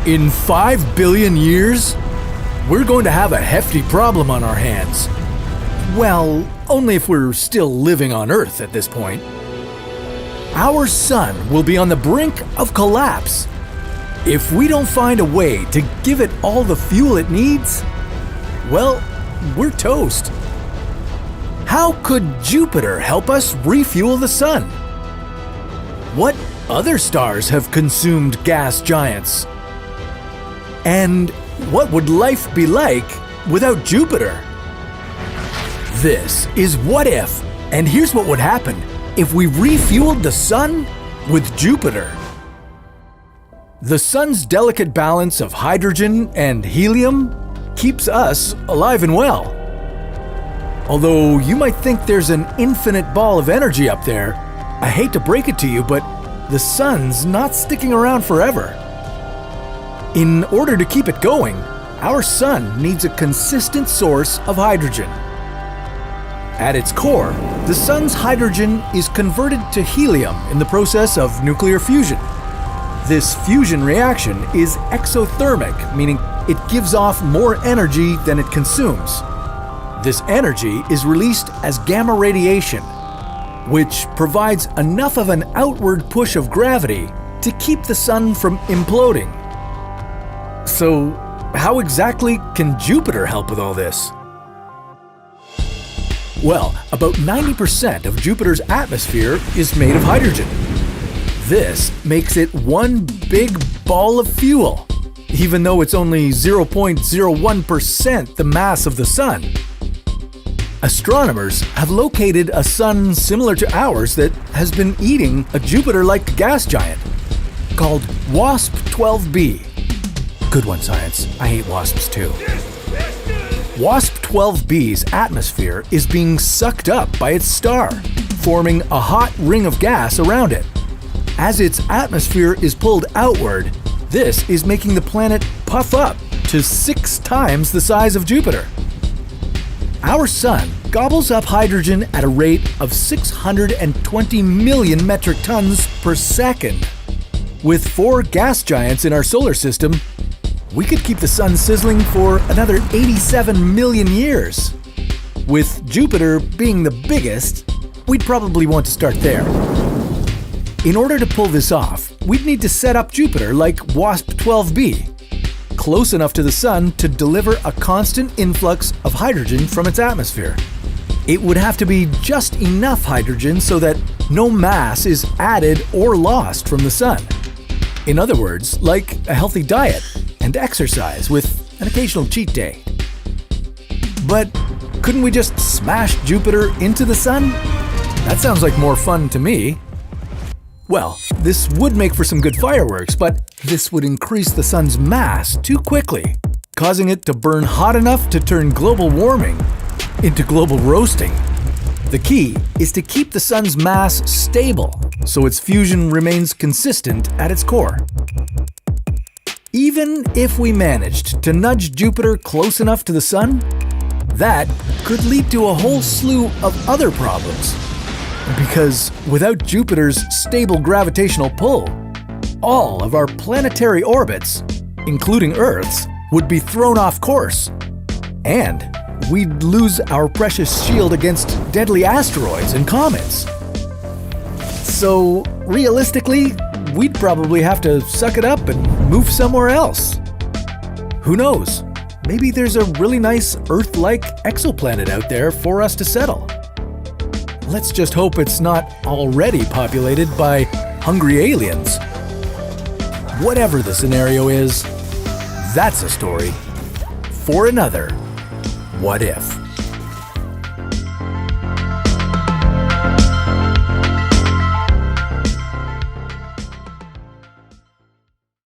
In 5 billion years, we're going to have a hefty problem on our hands. Well, only if we're still living on Earth at this point. Our sun will be on the brink of collapse. If we don't find a way to give it all the fuel it needs, well, we're toast. How could Jupiter help us refuel the sun? What other stars have consumed gas giants? And what would life be like without Jupiter? This is What If, and here's what would happen if we refueled the sun with Jupiter. The sun's delicate balance of hydrogen and helium keeps us alive and well. Although you might think there's an infinite ball of energy up there, I hate to break it to you, but the sun's not sticking around forever. In order to keep it going, our sun needs a consistent source of hydrogen. At its core, the sun's hydrogen is converted to helium in the process of nuclear fusion. This fusion reaction is exothermic, meaning it gives off more energy than it consumes. This energy is released as gamma radiation, which provides enough of an outward push of gravity to keep the sun from imploding. So, how exactly can Jupiter help with all this? Well, about 90% of Jupiter's atmosphere is made of hydrogen. This makes it one big ball of fuel, even though it's only 0.01% the mass of the sun. Astronomers have located a sun similar to ours that has been eating a Jupiter-like gas giant called WASP-12b. Good one, science. I hate wasps too. WASP-12b's atmosphere is being sucked up by its star, forming a hot ring of gas around it. As its atmosphere is pulled outward, this is making the planet puff up to 6 times the size of Jupiter. Our sun gobbles up hydrogen at a rate of 620 million metric tons per second. With 4 gas giants in our solar system, we could keep the sun sizzling for another 87 million years. With Jupiter being the biggest, we'd probably want to start there. In order to pull this off, we'd need to set up Jupiter like WASP-12b, close enough to the sun to deliver a constant influx of hydrogen from its atmosphere. It would have to be just enough hydrogen so that no mass is added or lost from the sun. In other words, like a healthy diet and exercise with an occasional cheat day. But couldn't we just smash Jupiter into the sun? That sounds like more fun to me. Well, this would make for some good fireworks, but this would increase the sun's mass too quickly, causing it to burn hot enough to turn global warming into global roasting. The key is to keep the sun's mass stable so its fusion remains consistent at its core. Even if we managed to nudge Jupiter close enough to the sun, that could lead to a whole slew of other problems. Because without Jupiter's stable gravitational pull, all of our planetary orbits, including Earth's, would be thrown off course. And we'd lose our precious shield against deadly asteroids and comets. So, realistically, we'd probably have to suck it up and move somewhere else. Who knows? Maybe there's a really nice Earth-like exoplanet out there for us to settle. Let's just hope it's not already populated by hungry aliens. Whatever the scenario is, that's a story for another What If.